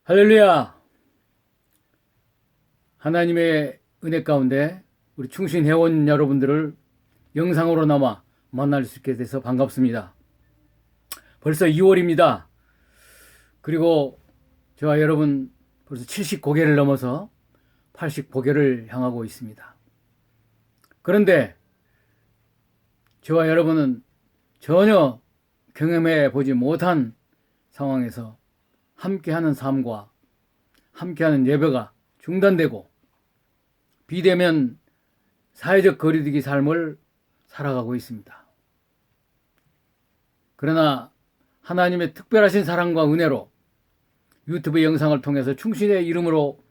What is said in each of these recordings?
할렐루야! 하나님의 은혜 가운데 우리 충신 회원 여러분들을 영상으로나마 만날 수 있게 돼서 반갑습니다. 벌써 2월입니다. 그리고 저와 여러분 벌써 70고개를 넘어서 80고개를 향하고 있습니다. 그런데 저와 여러분은 전혀 경험해 보지 못한 상황에서 함께하는 삶과 함께하는 예배가 중단되고 비대면 사회적 거리두기 삶을 살아가고 있습니다. 그러나 하나님의 특별하신 사랑과 은혜로 유튜브 영상을 통해서 충신의 이름으로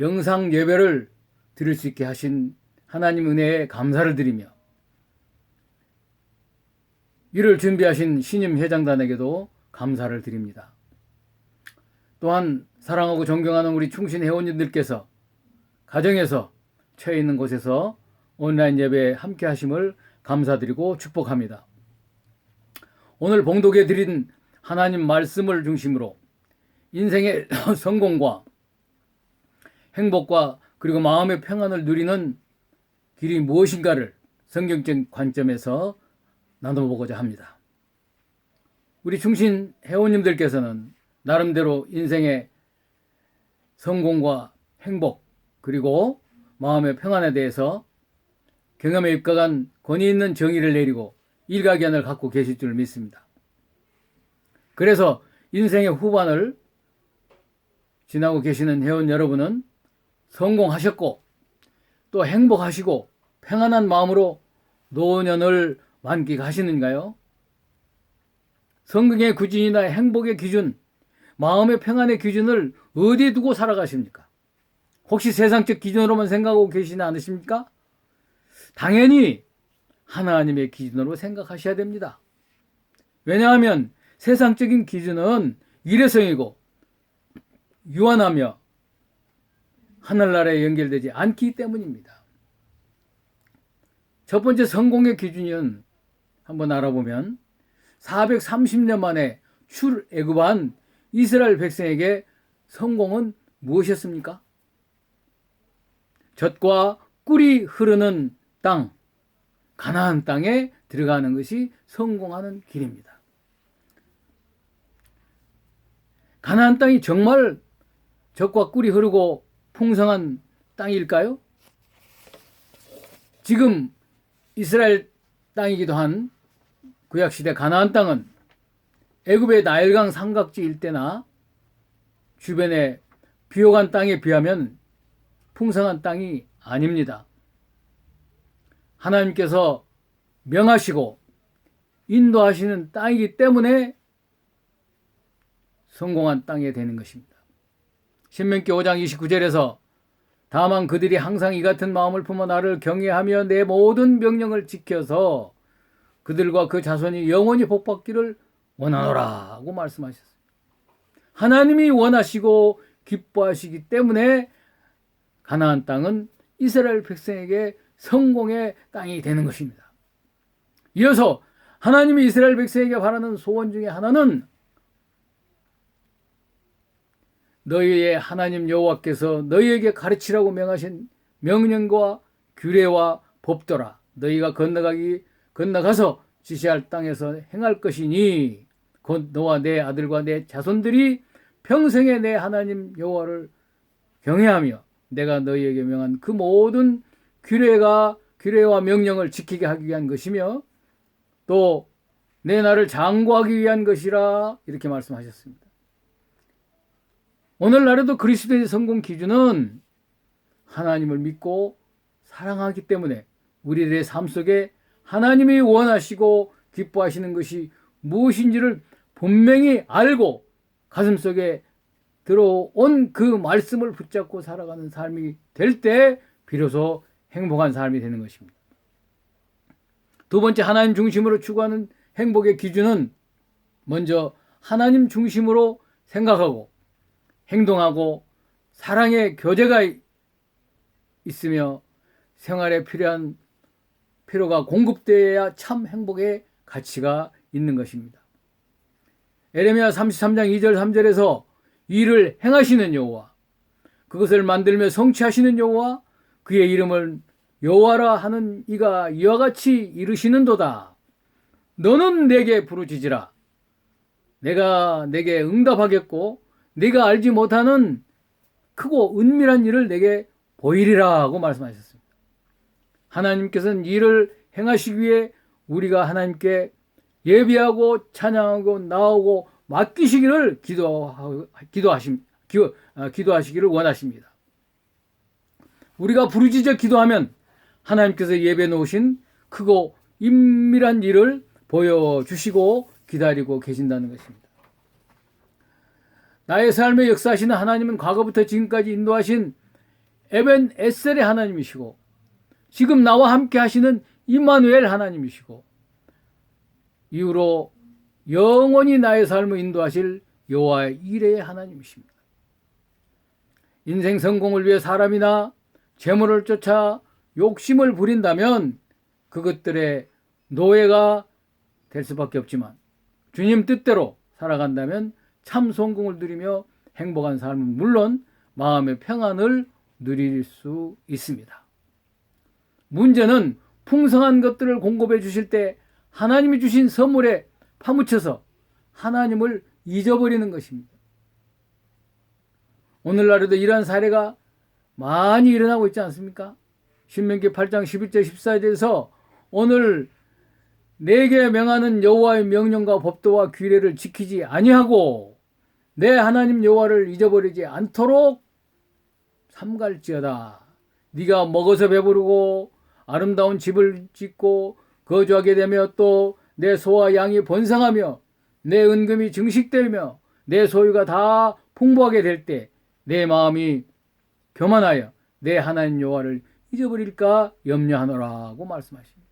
영상 예배를 드릴 수 있게 하신 하나님 은혜에 감사를 드리며 이를 준비하신 신임 회장단에게도 감사를 드립니다. 또한 사랑하고 존경하는 우리 충신 회원님들께서 가정에서 처해 있는 곳에서 온라인 예배에 함께 하심을 감사드리고 축복합니다. 오늘 봉독해 드린 하나님 말씀을 중심으로 인생의 성공과 행복과 그리고 마음의 평안을 누리는 길이 무엇인가를 성경적 관점에서 나눠보고자 합니다. 우리 충신 회원님들께서는 나름대로 인생의 성공과 행복 그리고 마음의 평안에 대해서 경험에 입각한 권위 있는 정의를 내리고 일가견을 갖고 계실 줄 믿습니다. 그래서 인생의 후반을 지나고 계시는 회원 여러분은 성공하셨고 또 행복하시고 평안한 마음으로 노년을 만끽하시는가요? 성공의 기준이나 행복의 기준, 마음의 평안의 기준을 어디에 두고 살아가십니까? 혹시 세상적 기준으로만 생각하고 계시지 않으십니까? 당연히 하나님의 기준으로 생각하셔야 됩니다. 왜냐하면 세상적인 기준은 일회성이고 유한하며 하늘나라에 연결되지 않기 때문입니다. 첫 번째 성공의 기준은 한번 알아보면 430년 만에 출애굽한 이스라엘 백성에게 성공은 무엇이었습니까? 젖과 꿀이 흐르는 땅, 가나안 땅에 들어가는 것이 성공하는 길입니다. 가나안 땅이 정말 젖과 꿀이 흐르고 풍성한 땅일까요? 지금 이스라엘 땅이기도 한 구약시대 가나안 땅은 애굽의 나일강 삼각지 일대나 주변의 비옥한 땅에 비하면 풍성한 땅이 아닙니다. 하나님께서 명하시고 인도하시는 땅이기 때문에 성공한 땅이 되는 것입니다. 신명기 5장 29절에서 다만 그들이 항상 이 같은 마음을 품어 나를 경외하며 내 모든 명령을 지켜서 그들과 그 자손이 영원히 복받기를 원하노라고 말씀하셨습니다. 하나님이 원하시고 기뻐하시기 때문에 가나안 땅은 이스라엘 백성에게 성공의 땅이 되는 것입니다. 이어서 하나님이 이스라엘 백성에게 바라는 소원 중에 하나는 너희의 하나님 여호와께서 너희에게 가르치라고 명하신 명령과 규례와 법도라. 너희가 건너가서 지시할 땅에서 행할 것이니 곧 너와 내 아들과 내 자손들이 평생에 내 하나님 여호와를 경외하며 내가 너희에게 명한 그 모든 규례와 명령을 지키게 하기 위한 것이며 또 내 나를 장구하기 위한 것이라 이렇게 말씀하셨습니다. 오늘날에도 그리스도의 성공 기준은 하나님을 믿고 사랑하기 때문에 우리들의 삶 속에 하나님이 원하시고 기뻐하시는 것이 무엇인지를 분명히 알고 가슴속에 들어온 그 말씀을 붙잡고 살아가는 삶이 될 때 비로소 행복한 삶이 되는 것입니다. 두 번째, 하나님 중심으로 추구하는 행복의 기준은 먼저 하나님 중심으로 생각하고 행동하고 사랑의 교제가 있으며 생활에 필요한 필요가 공급되어야 참 행복의 가치가 있는 것입니다. 에레미야 33장 2절 3절에서 일을 행하시는 여호와, 그것을 만들며 성취하시는 여호와, 그의 이름을 여호와라 하는 이가 이와 같이 이르시는도다. 너는 내게 부르짖으라. 내가 내게 응답하겠고 네가 알지 못하는 크고 은밀한 일을 내게 보이리라 하고 말씀하셨습니다. 하나님께서는 일을 행하시기 위해 우리가 하나님께 예비하고 찬양하고 나오고 맡기시기를 기도하시기를 원하십니다. 우리가 부르짖어 기도하면 하나님께서 예배해 놓으신 크고 은밀한 일을 보여주시고 기다리고 계신다는 것입니다. 나의 삶에 역사하시는 하나님은 과거부터 지금까지 인도하신 에벤 에셀의 하나님이시고 지금 나와 함께 하시는 임마누엘 하나님이시고 이후로 영원히 나의 삶을 인도하실 여호와의 이레의 하나님이십니다. 인생 성공을 위해 사람이나 재물을 쫓아 욕심을 부린다면 그것들의 노예가 될 수밖에 없지만 주님 뜻대로 살아간다면 참 성공을 누리며 행복한 삶은 물론 마음의 평안을 누릴 수 있습니다. 문제는 풍성한 것들을 공급해 주실 때 하나님이 주신 선물에 파묻혀서 하나님을 잊어버리는 것입니다. 오늘날에도 이러한 사례가 많이 일어나고 있지 않습니까? 신명기 8장 11절 14절에서 오늘 내게 명하는 여호와의 명령과 법도와 규례를 지키지 아니하고 내 하나님 여호와를 잊어버리지 않도록 삼갈지어다. 네가 먹어서 배부르고 아름다운 집을 짓고 거주하게 되며 또 내 소와 양이 번성하며 내 은금이 증식되며 내 소유가 다 풍부하게 될 때 내 마음이 교만하여 내 하나님 여호와를 잊어버릴까 염려하노라고 말씀하십니다.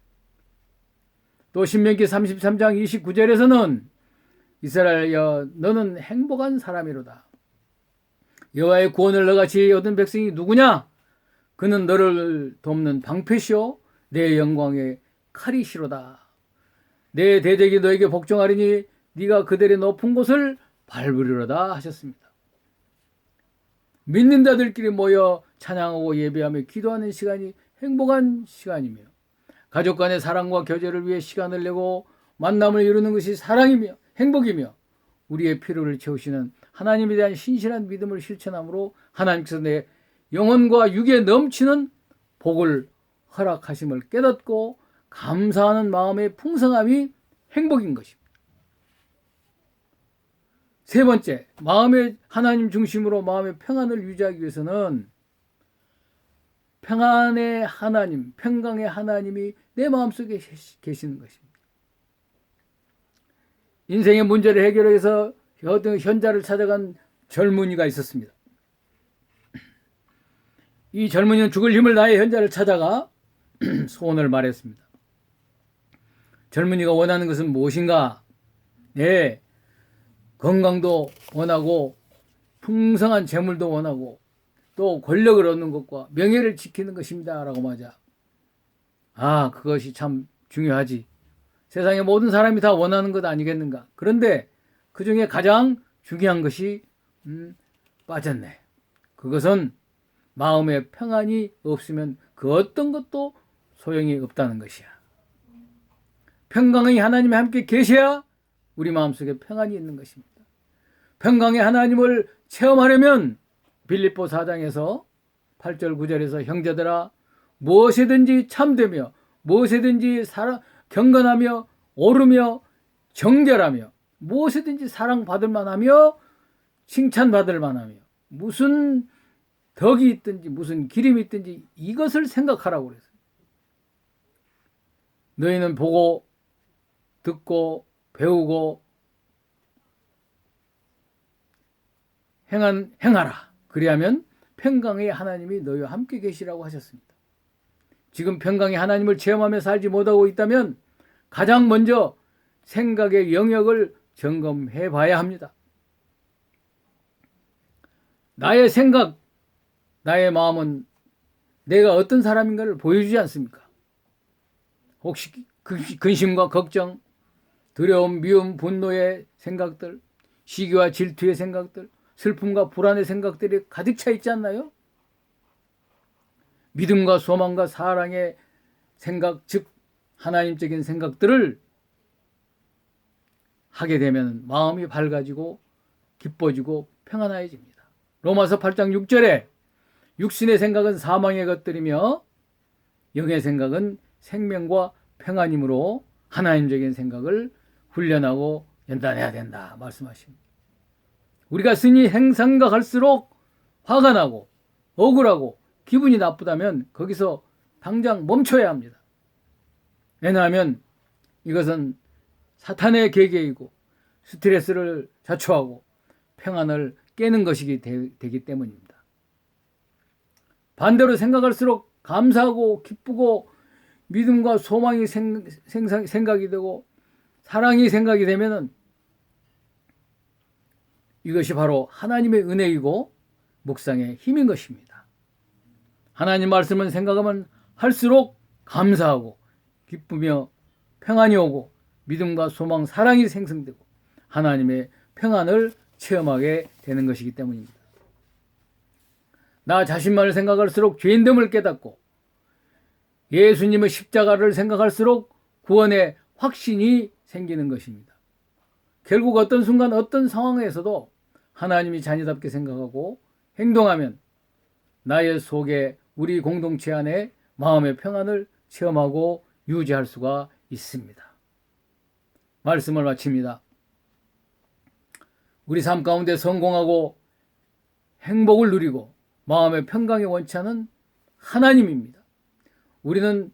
또 신명기 33장 29절에서는 이스라엘여 너는 행복한 사람이로다. 여호와의 구원을 너같이 얻은 백성이 누구냐? 그는 너를 돕는 방패시오 내 영광의 칼이시로다. 내 대적이 너에게 복종하리니 네가 그들의 높은 곳을 밟으리로다 하셨습니다. 믿는 자들끼리 모여 찬양하고 예배하며 기도하는 시간이 행복한 시간이며 가족 간의 사랑과 교제를 위해 시간을 내고 만남을 이루는 것이 사랑이며 행복이며 우리의 필요를 채우시는 하나님에 대한 신실한 믿음을 실천함으로 하나님께서 내 영혼과 육에 넘치는 복을 허락하심을 깨닫고 감사하는 마음의 풍성함이 행복인 것입니다. 세 번째, 마음의 하나님 중심으로 마음의 평안을 유지하기 위해서는 평안의 하나님, 평강의 하나님이 내 마음속에 계시는 것입니다. 인생의 문제를 해결하기 위해서 현자를 찾아간 젊은이가 있었습니다. 이 젊은이는 죽을 힘을 다해 현자를 찾아가 소원을 말했습니다. 젊은이가 원하는 것은 무엇인가? 네, 건강도 원하고 풍성한 재물도 원하고 또 권력을 얻는 것과 명예를 지키는 것입니다 라고 말하자, 그것이 참 중요하지. 세상의 모든 사람이 다 원하는 것 아니겠는가? 그런데 그 중에 가장 중요한 것이 빠졌네. 그것은 마음의 평안이 없으면 그 어떤 것도 소용이 없다는 것이야. 평강의 하나님이 함께 계셔야 우리 마음속에 평안이 있는 것입니다. 평강의 하나님을 체험하려면 빌립보 4장에서 8절 9절에서 형제들아 무엇이든지 참되며 무엇이든지 경건하며 옳으며 정결하며 무엇이든지 사랑받을 만하며 칭찬받을 만하며 무슨 덕이 있든지 무슨 기림이 있든지 이것을 생각하라고 그랬어요. 너희는 보고 듣고 배우고 행하라. 그리하면 평강의 하나님이 너희와 함께 계시라고 하셨습니다. 지금 평강의 하나님을 체험하며 살지 못하고 있다면 가장 먼저 생각의 영역을 점검해 봐야 합니다. 나의 생각, 나의 마음은 내가 어떤 사람인가를 보여주지 않습니까? 혹시 근심과 걱정, 두려움, 미움, 분노의 생각들, 시기와 질투의 생각들, 슬픔과 불안의 생각들이 가득 차 있지 않나요? 믿음과 소망과 사랑의 생각, 즉 하나님적인 생각들을 하게 되면 마음이 밝아지고 기뻐지고 평안해집니다. 로마서 8장 6절에 육신의 생각은 사망의 것들이며 영의 생각은 생명과 평안이므로 하나님적인 생각을 훈련하고 연단해야 된다 말씀하십니다. 우리가 신이 생각할수록 화가 나고 억울하고 기분이 나쁘다면 거기서 당장 멈춰야 합니다. 왜냐하면 이것은 사탄의 계계이고 스트레스를 자초하고 평안을 깨는 것이기 되기 때문입니다. 반대로 생각할수록 감사하고 기쁘고 믿음과 소망이 생각이 되고 사랑이 생각이 되면은 이것이 바로 하나님의 은혜이고 묵상의 힘인 것입니다. 하나님 말씀을 생각하면 할수록 감사하고 기쁘며 평안이 오고 믿음과 소망, 사랑이 생성되고 하나님의 평안을 체험하게 되는 것이기 때문입니다. 나 자신만을 생각할수록 죄인됨을 깨닫고 예수님의 십자가를 생각할수록 구원의 확신이 생기는 것입니다. 결국 어떤 순간 어떤 상황에서도 하나님이 자녀답게 생각하고 행동하면 나의 속에 우리 공동체 안에 마음의 평안을 체험하고 유지할 수가 있습니다. 말씀을 마칩니다. 우리 삶 가운데 성공하고 행복을 누리고 마음의 평강이 원치 않은 하나님입니다. 우리는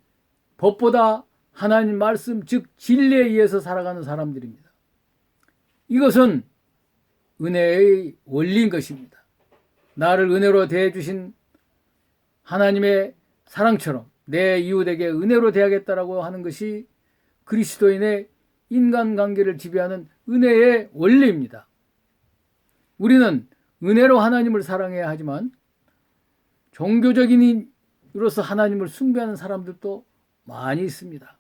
법보다 하나님 말씀, 즉 진리에 의해서 살아가는 사람들입니다. 이것은 은혜의 원리인 것입니다. 나를 은혜로 대해주신 하나님의 사랑처럼 내 이웃에게 은혜로 대하겠다라고 하는 것이 그리스도인의 인간관계를 지배하는 은혜의 원리입니다. 우리는 은혜로 하나님을 사랑해야 하지만 종교적인 이로서 하나님을 숭배하는 사람들도 많이 있습니다.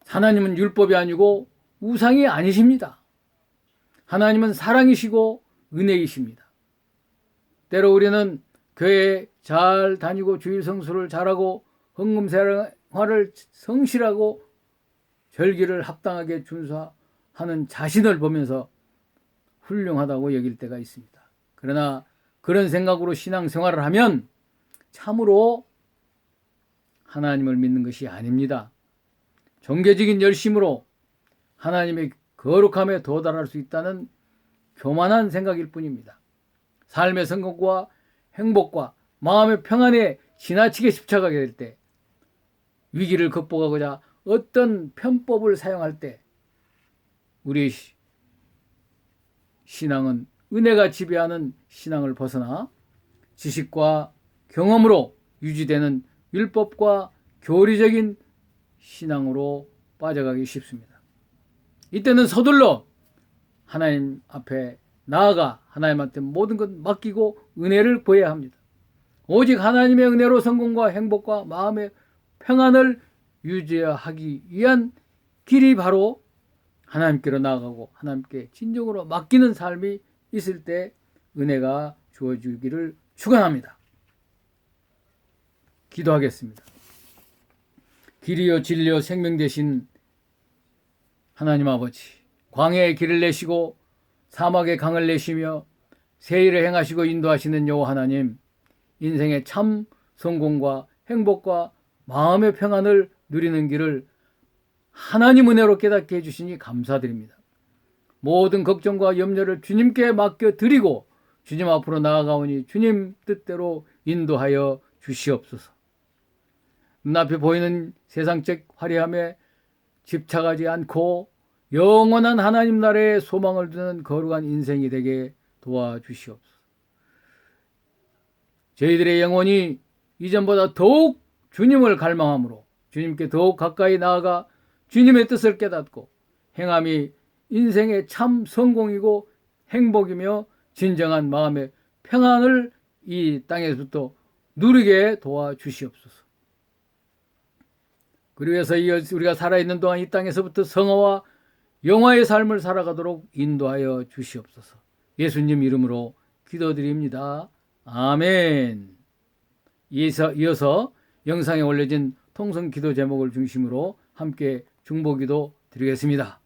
하나님은 율법이 아니고 우상이 아니십니다. 하나님은 사랑이시고 은혜이십니다. 때로 우리는 교회에 잘 다니고 주일 성수를 잘하고 헌금 생활을 성실하고 절기를 합당하게 준수하는 자신을 보면서 훌륭하다고 여길 때가 있습니다. 그러나 그런 생각으로 신앙생활을 하면 참으로 하나님을 믿는 것이 아닙니다. 종교적인 열심으로 하나님의 거룩함에 도달할 수 있다는 교만한 생각일 뿐입니다. 삶의 성공과 행복과 마음의 평안에 지나치게 집착하게 될 때, 위기를 극복하고자 어떤 편법을 사용할 때 우리의 신앙은 은혜가 지배하는 신앙을 벗어나 지식과 경험으로 유지되는 율법과 교리적인 신앙으로 빠져가기 쉽습니다. 이때는 서둘러 하나님 앞에 나아가 하나님한테 모든 것 맡기고 은혜를 구해야 합니다. 오직 하나님의 은혜로 성공과 행복과 마음의 평안을 유지하기 위한 길이 바로 하나님께로 나아가고 하나님께 진정으로 맡기는 삶이 있을 때 은혜가 주어지기를 축원합니다. 기도하겠습니다. 길이요 진리요 생명 되신 하나님 아버지, 광야의 길을 내시고 사막의 강을 내시며 세일을 행하시고 인도하시는 여호와 하나님, 인생의 참 성공과 행복과 마음의 평안을 누리는 길을 하나님 은혜로 깨닫게 해주시니 감사드립니다. 모든 걱정과 염려를 주님께 맡겨드리고 주님 앞으로 나아가오니 주님 뜻대로 인도하여 주시옵소서. 눈앞에 보이는 세상적 화려함에 집착하지 않고 영원한 하나님 나라의 소망을 두는 거룩한 인생이 되게 도와주시옵소서. 저희들의 영혼이 이전보다 더욱 주님을 갈망함으로 주님께 더욱 가까이 나아가 주님의 뜻을 깨닫고 행함이 인생의 참 성공이고 행복이며 진정한 마음의 평안을 이 땅에서부터 누리게 도와주시옵소서. 그리고 해서 우리가 살아있는 동안 이 땅에서부터 성화와 영화의 삶을 살아가도록 인도하여 주시옵소서. 예수님 이름으로 기도드립니다. 아멘. 이어서 영상에 올려진 통성 기도 제목을 중심으로 함께 중보기도 드리겠습니다.